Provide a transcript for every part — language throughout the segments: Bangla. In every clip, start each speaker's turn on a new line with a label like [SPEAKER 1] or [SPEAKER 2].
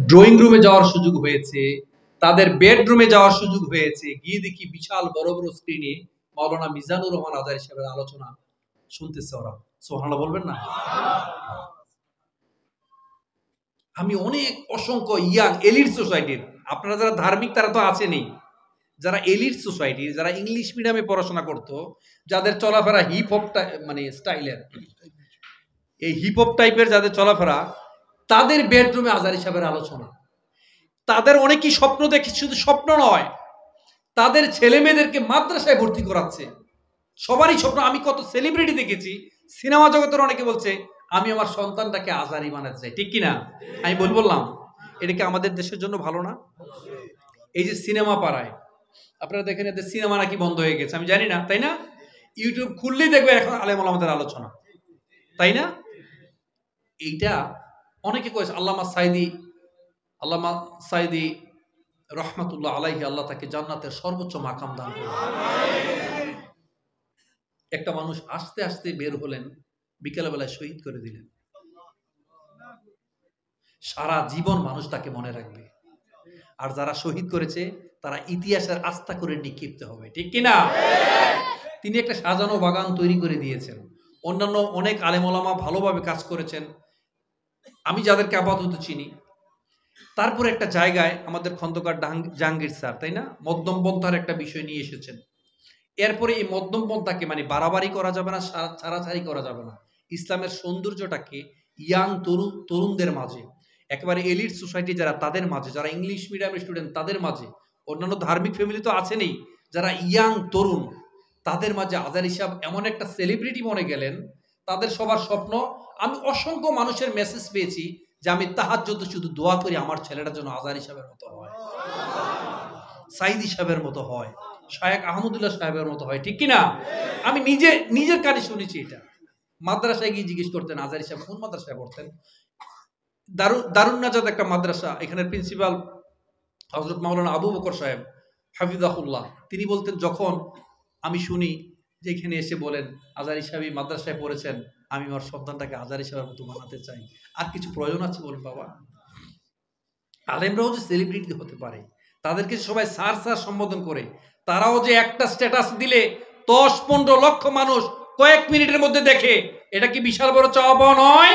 [SPEAKER 1] ড্রয়িং রুমে যাওয়ার সুযোগ হয়েছে, তাদের বেডরুমে যাওয়ার সুযোগ হয়েছে, গিয়ে দেখি বিশাল বড় বড় স্ক্রিনে মাওলানা মিজানুর রহমান আজারী সাহেবের আলোচনা শুনতেছে ওরা। সুবহানাল্লাহ বলবেন না? আমি অনেক অসংখ্য ইয়াং এলিট সোসাইটির, আপনারা যারা ধার্মিক তারা তো আছেনই, যারা এলিট সোসাইটির, যারা ইংলিশ মিডিয়ামে পড়াশোনা করতো, যাদের চলাফেরা হিপ হপ মানে স্টাইলের, এই হিপ হপ টাইপের যাদের চলাফেরা, তাদের বেডরুমে আজারী সাহেবের আলোচনা। তাদের অনেকেই স্বপ্ন দেখে, শুধু স্বপ্ন নয়, তাদের ছেলে মেয়েদেরকে মাদ্রাসায় ভর্তি করাচ্ছে। সবারই স্বপ্ন। আমি কত সেলিব্রিটি দেখেছি, সিনেমা জগতের অনেকে বলছে আমি আমার সন্তানটাকে আজারি বানাতে চাই, ঠিক কিনা? আমি বললাম এটা কি আমাদের দেশের জন্য ভালো না? এই যে সিনেমা পাড়ায় আপনারা দেখেন, এদের সিনেমা নাকি বন্ধ হয়ে গেছে, আমি জানি না, তাই না? ইউটিউব খুললেই দেখবে এখন আলেম ওলামাদের আলোচনা, তাই না? এইটা অনেকে কয়েছে। আল্লামা সাইদি রহমাতুল্লাহ আলাইহি, আল্লাহ তাকে জান্নাতের সর্বোচ্চ মাকাম দান করুন। একটা মানুষ আস্তে আস্তে বের হলেন, বিকেল বেলায় শহীদ করে দিলেন। সারা জীবন মানুষ তাকে মনে রাখবে। আর যারা শহীদ করেছে তারা ইতিহাসের আস্থা করে নিক্ষিপ্ত হবে, ঠিক কিনা? তিনি একটা সাজানো বাগান তৈরি করে দিয়েছেন। অন্যান্য অনেক আলেম ওলামা ভালোভাবে কাজ করেছেন, আমি যাদেরকে আপাতত চিনি। তারপরে একটা জায়গায় আমাদের খন্দকার জাহাঙ্গীর স্যার, তাই না, মধ্যম পন্থার একটা বিষয় নিয়ে এসেছেন। এরপরে এই মধ্যম পন্থাকে মানে বাড়াবাড়ি করা যাবে না, ছাড়াছাড়ি করা যাবে না। ইসলামের সৌন্দর্যটাকে ইয়াং তরুণদের মাঝে, একেবারে এলিট সোসাইটি যারা, তাদের মাঝে, যারা ইংলিশ মিডিয়ামের স্টুডেন্ট তাদের মাঝে, অন্যান্য ধার্মিক ফ্যামিলি তো আছেনই, যারা ইয়াং তরুণ তাদের মাঝে আজারী সাহেব এমন একটা সেলিব্রিটি মনে গেলেন। তাদের সবার স্বপ্ন, আমি অসংখ্য মানুষের মেসেজ পেয়েছি যে আমি তাহাজ্জুদে শুধু দোয়া করি আমার ছেলেটা যেন আজারী সাহেবের মতো হয়, সাইদি সাহেবের মতো হয়, শায়েখ আহমদুল্লাহ সাহেবের মতো হয়, ঠিক কিনা? আমি নিজের কানে শুনেছি এটা। মাদ্রাসায় গিয়ে জিজ্ঞেস করতেন আজারী সাহেব কোন মাদ্রাসায় পড়তেন। দারুন নাজাত একটা মাদ্রাসা, এখানের প্রিন্সিপাল হযরত মাওলানা আবু বকর সাহেব হাফিজাহুল্লাহ, তিনি বলতেন যখন আমি শুনি যে এখানে এসে বলেন আজারী সাহেব মাদ্রাসায় পড়েছেন, আমি আমার সন্তানটাকে আজারী সাহেবের মতো বানাতে চাই। আর কিছু প্রয়োজন আছে বলেন বাবা? আলেমরাও যে সেলিব্রিটি হতে পারে, তাদেরকে সবাই স্যার স্যার সম্বোধন করে, তারাও যে একটা স্ট্যাটাস দিলে 10-15 লক্ষ মানুষ কয়েক মিনিটের মধ্যে দেখে, এটা কি বিশাল বড় চাওয়া পাওয়া নয়?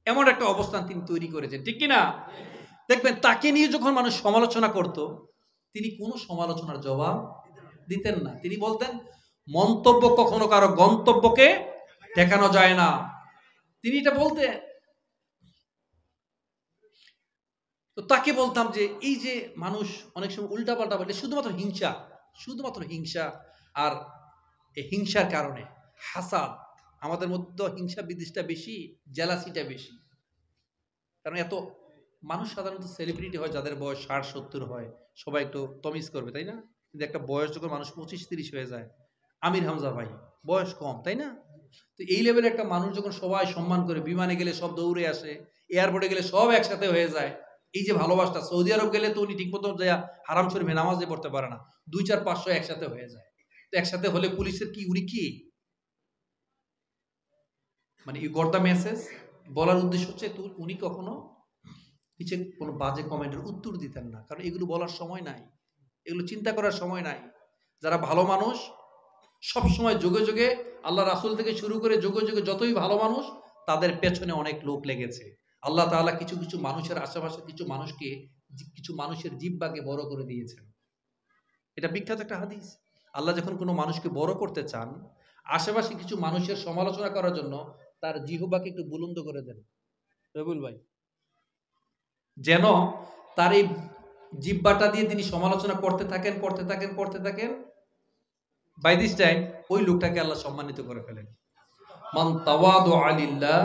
[SPEAKER 1] এমন একটা অবস্থান তিনি তৈরি করেছেন, ঠিক কিনা? দেখবেন তাকে নিয়ে যখন মানুষ সমালোচনা করত, তিনি কোনো সমালোচনার জবাব দিতেন না। তিনি বলতেন মন্তব্য কখনো কারো গন্তব্যকে দেখানো যায় না, তিনি এটা বলতেন। তো তাকে বলতাম যে এই যে মানুষ অনেক সময় উল্টাপাল্টা বলে, শুধুমাত্র হিংসা, আর এই হিংসার কারণে হাসাদ, আমাদের মধ্যে হিংসা বিদ্বেষটা বেশি, জেলাসিটা বেশি। কারণ এত মানুষ সাধারণত সেলিব্রিটি হয় যাদের বয়স 60-70 হয়, সবাই একটু তমিজ করবে, তাই না? কিন্তু একটা বয়স যখন মানুষ 25-30 হয়ে যায়, আমির হামজা ভাই বয়স কম, তাই না? তো এই লেভেলে একটা মানুষ যখন সবাই সম্মান করে, বিমানে গেলে সব দৌড়ে আসে, এয়ারপোর্টে গেলে সব একসাথে হয়ে যায়, এই যে ভালোবাসা। সৌদি আরব গেলে তো উনি ঠিক মতো হারাম শরীফে নামাজে পড়তে পারে না, 2-4-500 একসাথে হয়ে যায়। তো একসাথে হলে পুলিশের কি, উনি কি মানে ইউ গট দ্য মেসেজ, বলার উদ্দেশ্য হচ্ছে উনি কখনো নিচে কোনো বাজে কমেন্টের উত্তর দিতেন না, কারণ এগুলো বলার সময় নাই, এগুলো চিন্তা করার সময় নাই। যারা ভালো মানুষ সব সময় যুগে যুগে, আল্লাহ রাসূল থেকে শুরু করে যুগে যুগে যতই ভালো মানুষ, তাদের পেছনে অনেক লোক লেগেছে। আল্লাহ তাআলা কিছু কিছু মানুষের আশেপাশে কিছু মানুষের জিহ্বাকে বড় করে দিয়েছেন। এটা বিখ্যাত একটা হাদিস। আল্লাহ যখন কোনো মানুষকে বড় করতে চান, আশেপাশে কিছু মানুষের সমালোচনা করার জন্য তার জিহ্বাকে একটু বুলন্দ করে দেন, রবিউল ভাই, যেন তার এই জিহ্বাটা দিয়ে তিনি সমালোচনা করতে থাকেন। বাই দিস টাইম ওই লোকটাকে আল্লাহ সম্মানিত করে ফেলেন। মান তাওয়াদুআ লিল্লাহ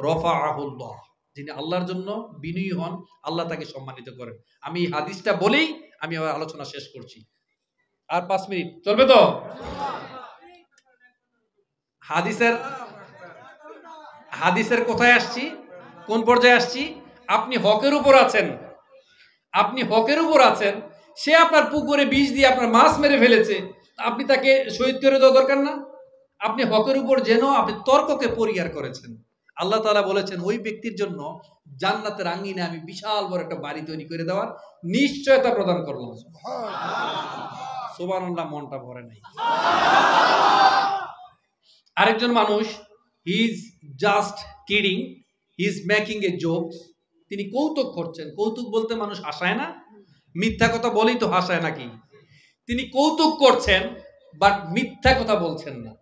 [SPEAKER 1] রাফাআহুল্লাহ, যিনি আল্লাহর জন্য বিনয়ী হন, আল্লাহ তাকে সম্মানিত করেন। আমি এই হাদিসটা বলেই আমি আমার আলোচনা শেষ করছি। আর 5 মিনিট চলবে তো? হাদিসের কোথায় আসছি, কোন পর্যায়ে আসছি? আপনি হকের উপর আছেন, সে আপনার পুকুরে বিষ দিয়ে আপনার মাছ মেরে ফেলেছে, আপনি তাকে শহীদ করে দেওয়া দরকার না? আপনি হকের উপর যেন আপনি তর্ককে পরিহার করেছেন, আল্লাহ তাআলা বলেছেন ওই ব্যক্তির জন্য জান্নাতের আঙ্গিনে আমি বিশাল বড় একটা বাড়ি তৈরি করে দেওয়ার নিশ্চয়তা প্রদান করলাম। সুবহানাল্লাহ, মনটা ভরে নাই। আরেকজন মানুষ, he is just kidding, he is making A jokes, তিনি কৌতুক করছেন। কৌতুক বলতে মানুষ হাসায় না, মিথ্যা কথা বলেই তো হাসায় নাকি? তিনি কৌতুক করছেন বাট মিথ্যা কথা বলছেন না।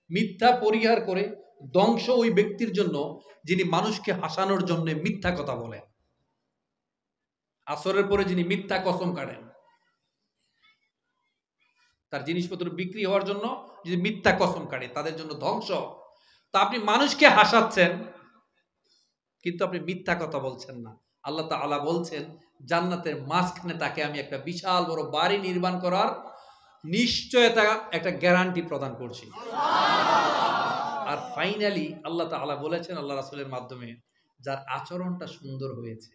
[SPEAKER 1] মিথ্যা পরিহার করে ধ্বংস ওই ব্যক্তির জন্য যিনি মানুষকে হাসানোর জন্য মিথ্যা কথা বলেন। আসরের পরে যিনি মিথ্যা কসম কাটেন, তার জিনিসপত্র বিক্রি হওয়ার জন্য যদি মিথ্যা কসম কাটে, তাদের জন্য ধ্বংস। তো আপনি মানুষকে হাসাচ্ছেন কিন্তু আপনি মিথ্যা কথা বলছেন না। আল্লাহ তাআলা বলছেন জান্নাতের মাঝখানে তাকে আমি একটা বিশাল বড় বাড়ি নির্মাণ করার নিশ্চয়তা, একটা গ্যারান্টি প্রদান করছি। আর ফাইনালি আল্লাহ তাআলা বলেছেন আল্লাহ রাসূলের মাধ্যমে, যার আচরণটা সুন্দর হয়েছে,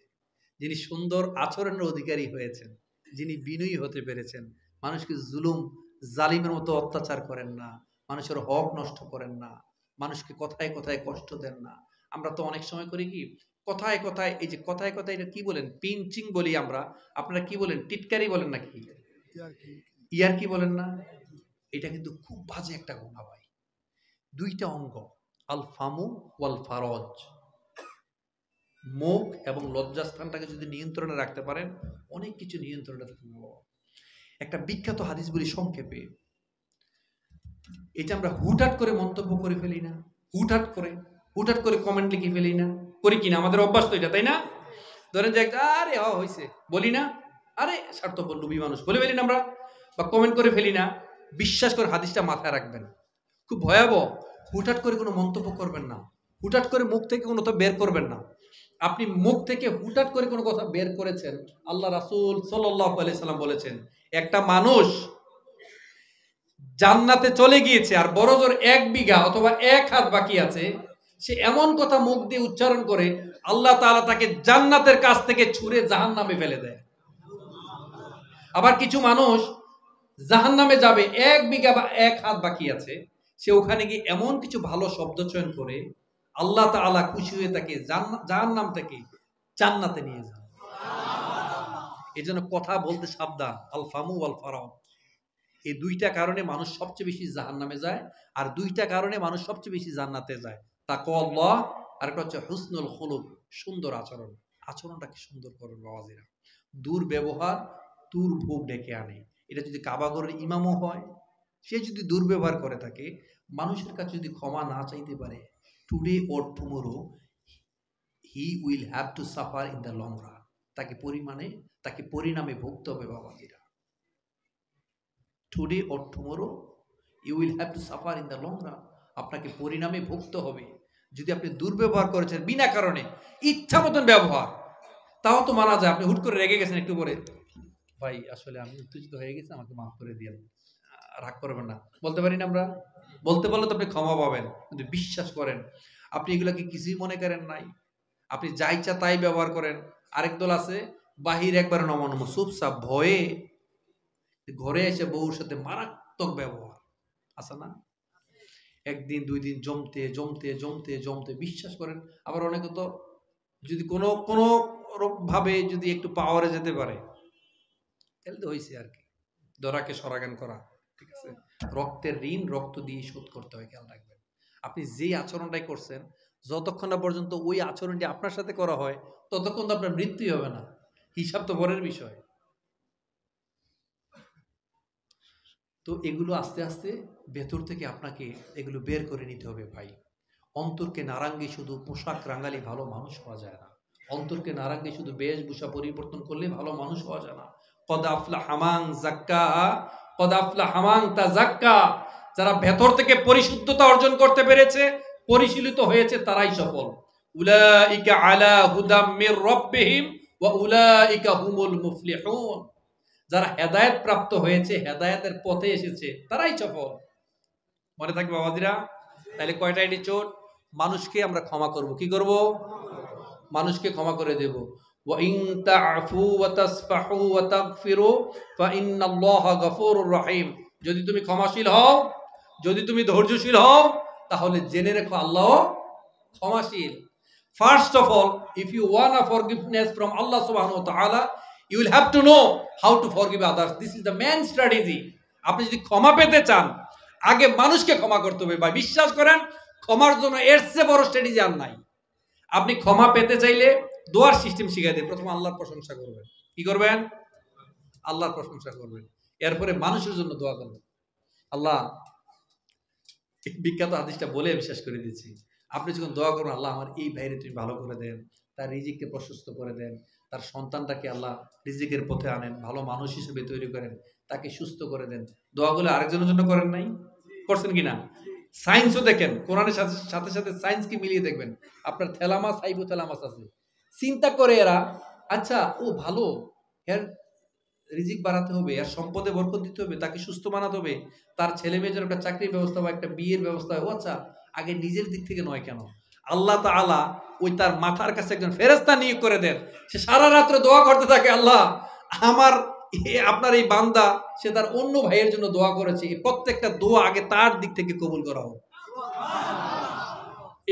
[SPEAKER 1] যিনি সুন্দর আচরণের অধিকারী হয়েছেন, যিনি বিনয়ী হতে পেরেছেন, মানুষকে জুলুম জালিমের মতো অত্যাচার করেন না, মানুষের হক নষ্ট করেন না, মানুষকে কথায় কথায় কষ্ট দেন না। আমরা তো অনেক সময় করি কি, কথায় কথায়, এই যে কথায় কথায় এটা কি বলেন, পিঞ্চিং বলি আমরা, আপনারা কি বলেন, টিটকারি বলেন নাকি, ইয়ার কি বলেন না? এটা কিন্তু খুব বাজে একটা গুনাহ ভাই। দুইটা অঙ্গ, আল ফামু ওয়াল ফারজ, মুখ এবং লজ্জাস্থানটাকে যদি নিয়ন্ত্রণে রাখতে পারেন, অনেক কিছু নিয়ন্ত্রণে থাকবে। একটা বিখ্যাত হাদিস বলি সংক্ষেপে, এটা আমরা হুটহাট করে মন্তব্য করে ফেলি না, হুটহাট করে কমেন্ট লিখে ফেলি না, করি কিনা? আমাদের অভ্যাস তো এটা, তাই না? ধরেন যে একটা আরে হয়েছে বলি না, আরে স্বার্থপর লোভী মানুষ বলে ফেলি না আমরা, বা কমেন্ট করে ফেলি না। বিশ্বাস করে হাদিসটা মাথায় রাখবেন, খুব ভয়াবহ। হুটহাট করে কোনো মন্তব্য করবেন না, হুটহাট করে মুখ থেকে কোনো কথা বের করবেন না। আপনি মুখ থেকে হুটহাট করে কোনো কথা বের করেছেন, আল্লাহ রাসূল সাল্লাল্লাহু আলাইহি সাল্লাম বলেছেন একটা মানুষ জান্নাতে চলে গিয়েছে আর বড়জোর 1 বিঘা অথবা 1 হাত বাকি আছে, সে এমন কথা মুখ দিয়ে উচ্চারণ করে আল্লাহ তাআলা তাকে জান্নাতের কাছ থেকে ছুঁড়ে জাহান্নামে ফেলে দেয়। আবার কিছু মানুষ জাহান্নামে যাবে, 1 বিঘা বা 1 হাত বাকি আছে, সে ওখানে গিয়ে এমন কিছু ভালো শব্দ চয়ন করে আল্লাহ তাআলা খুশি হয়ে তাকে জাহান্নাম থেকে জান্নাতে নিয়ে যান। এজন্য কথা বলতে সাবধান, আল ফামু ওয়াল ফারাউ। এই দুইটা কারণে মানুষ সবচেয়ে বেশি জাহান্নামে যায়, আর দুইটা কারণে মানুষ সবচেয়ে বেশি জান্নাতে যায়। তাকওয়াল্লাহ, আর একটা হচ্ছে হুসনুল খুলুক, সুন্দর আচরণ। আচরণটাকে সুন্দর করুন বাবাজিরা। দুর্ব্যবহার দুর্ভোগ ডেকে আনে। এটা যদি কাবাগরের ইমামও হয়, সে যদি দুর্ব্যবহার করে থাকে, মানুষের কাছে যদি ক্ষমা না চাইতে পারে, today or tomorrow he will have to suffer in the long run. তাকে পরিণামে ভুগতে হবে বাবাজিরা। Today or tomorrow you will have to suffer in the long run. আপনাকে পরিণামে ভুগতে হবে। যদি আপনি দুর্ব্যবহার করেছেন বিনা কারণে, ইচ্ছা মতন ব্যবহার, তাও তো মানা যায়। আপনি হুট করে রেগে গেছেন একটু পরে, ভাই আসলে আমি উত্তেজিত হয়ে গেছি, আমাকে মাফ করে দিয়েন, রাগ করবেন না, বলতে পারি না আমরা? বলতে পারলে তো আপনি ক্ষমা পাবেন। কিন্তু বিশ্বাস করেন, আপনি এগুলাকে কিছুই মনে করেন নাই, আপনি যা ইচ্ছা তাই ব্যবহার করেন। আরেক দল আছে বাহির একবারে নমনম, চুপচাপ, ভয়ে ঘরে এসে বউর সাথে মারাত্মক ব্যবহার, আছে না? একদিন 2 দিন জমতে জমতে জমতে জমতে, বিশ্বাস করেন। আবার অনেকে তো যদি কোনো ভাবে যদি একটু পাওয়ারে যেতে পারে, তাহলে তো হয়েছে আর কি, দরাকে সরাগান করা, ঠিক আছে? রক্তের ঋণ রক্ত দিয়ে শোধ করতে হয়, খেয়াল রাখবেন। আপনি যেই আচরণটাই করছেন, যতক্ষণ না পর্যন্ত ওই আচরণটি আপনার সাথে করা হয়, ততক্ষণ তো আপনার মৃত্যুই হবে না। হিসাব তো পরের বিষয়। তো এগুলো আস্তে আস্তে ভেতর থেকে আপনাকে এগুলো বের করে নিতে হবে ভাই। অন্তরকে নারাঙ্গি শুধু পোশাক রাঙালি ভালো মানুষ হওয়া যায় না। অন্তরকে নারাঙ্গি শুধু বেশভূষা পরিবর্তন করলে ভালো মানুষ হওয়া যায় না। কদ আফলাহা মান যাক্কাহা, কদ আফলাহা মান তাযাক্কা। যারা ভেতর থেকে পরিশুদ্ধতা অর্জন করতে পেরেছে, পরিশীলিত হয়েছে, তারাই সফল। উলাইকা আলা হুদাম মির রাব্বিহিম ওয়া উলাইকা হুমুল মুফলিহুন। যারা হেদায়েত প্রাপ্ত হয়েছে, হেদায়েতের পথে এসেছে, তারাই সফল। মনে থাকবে বাবাজিরা। তাহলে কয়টা এটিটিউড? মানুষকে আমরা ক্ষমা করব। কি করব? মানুষকে ক্ষমা করে দেব। ওয়া ইন তা'ফু ওয়া তাসফাহু ওয়া তাগফিরু ফা ইন্নাল্লাহা গফুরুর রহিম। যদি তুমি ক্ষমাশীল হও, যদি তুমি ধৈর্যশীল হও, তাহলে জেনে রেখো আল্লাহ ক্ষমাশীল। First of all, if you want a forgiveness from Allah subhanahu wa ta'ala, you will have to know how to forgive others. This is the main strategy. আপনি যদি ক্ষমা পেতে চান, আগে মানুষকে ক্ষমা করতে হবে। ভাই বিশ্বাস করেন, ক্ষমার জন্য এর চেয়ে বড় স্ট্র্যাটেজি আর নাই। আপনি ক্ষমা পেতে চাইলে দোয়ার সিস্টেম শিখাই দেয়। প্রথমে আল্লাহর প্রশংসা করবেন। কি করবেন? আল্লাহর প্রশংসা করবেন। এরপরে মানুষের জন্য দোয়া করবেন। আল্লাহ, বিখ্যাত হাদিসটা বলে আমি শেষ করে দিচ্ছি। আপনি যখন দোয়া করবেন, আল্লাহ আমার এই ভাইরে তুমি ভালো করে দেন, তার রিজিককে প্রশস্ত করে দেন, তার সন্তানটাকে আল্লাহ রিজিকের পথে আনেন, ভালো মানুষ হিসেবে তৈরি করেন, তাকে সুস্থ করে দেন। দোয়াগুলো আরেকজনের জন্য করেন নাই? করছেন কিনা? সায়েন্সও দেখেন, কোরআনের সাথে সাথে সাথে সায়েন্সকে মিলিয়ে দেখবেন। আপনার থ্যালামাস হাইপোথ্যালামাস আছে, চিন্তা করে এরা, আচ্ছা ও ভালো, এর রিজিক বাড়াতে হবে, আর সম্পদে বরকত দিতে হবে, তাকে সুস্থ বানাতে হবে, তার ছেলে মেয়েদের একটা চাকরির ব্যবস্থা বা একটা বিয়ের ব্যবস্থা। ও আচ্ছা, আগে নিজের দিক থেকে নয় কেন? আল্লাহ তাআলা ওই তার মাথার কাছে একজন ফেরেশতা নিয়োগ করে দেন, সে সারা রাত্র দোয়া করতে থাকে, আল্লাহ আমার আপনার এই বান্দা, সে তার অন্য ভাইয়ের জন্য দোয়া করেছে, এই প্রত্যেকটা দোয়া আগে তার দিক থেকে কবুল করা হোক।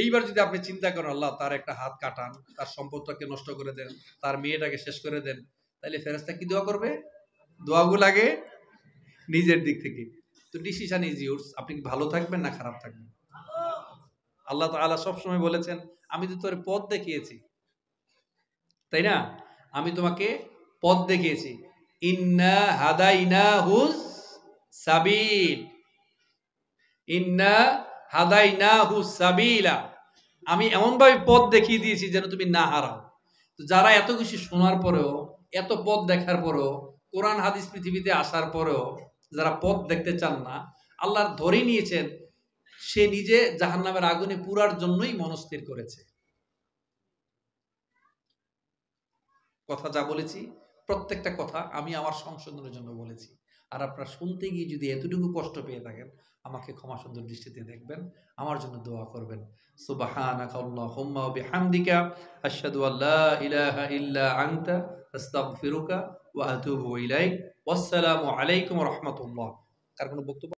[SPEAKER 1] এইবার যদি আপনি চিন্তা করেন, আল্লাহ তার একটা হাত কাটান, তার সম্পদটাকে নষ্ট করে দেন, তার মেয়েটাকে শেষ করে দেন, তাহলে ফেরেশতা কি দোয়া করবে? দোয়াগুলো আগে নিজের দিক থেকে। তো ডিসিশন ইজ ইয়োর্স, আপনি কি ভালো থাকবেন না খারাপ থাকবেন? আল্লাহ তাআলা সবসময় বলেছেন, আমি তো তোর পথ দেখিয়েছি, তাই না? আমি তোমাকে পথ দেখিয়েছি। ইন্না হাদাইনাহুস সাবিল, ইন্না হাদাইনাহুস সাবিলা, আমি এমনভাবে পথ দেখিয়ে দিয়েছি যেন তুমি না হারাও। তো যারা এত কিছু শোনার পরেও, এত পথ দেখার পরেও, কোরআন হাদিস পৃথিবীতে আসার পরেও যারা পথ দেখতে চান না, আল্লাহ ধরে নিয়েছেন সে নিজে জাহান্নামের আগুনে পুরার জন্যই মনস্থির করেছে। কথা যা বলেছি, প্রত্যেকটা কথা আমি আমার সংশোধনের জন্য বলেছি। আর আপনারা শুনতে গিয়ে যদি এতটুকু কষ্ট পেয়ে থাকেন, আমাকে ক্ষমা সুন্দর দৃষ্টিতে দেখবেন, আমার জন্য দোয়া করবেন। সুবহানাকা আল্লাহুম্মা ওয়া বিহামদিকা আশহাদু আল্লা ইলাহা ইল্লা আনতা আস্তাগফিরুকা ওয়া আতুবু ইলাইক। ওয়াসসালামু আলাইকুম ওয়া রাহমাতুল্লাহ। কার কোনো বক্তব্য?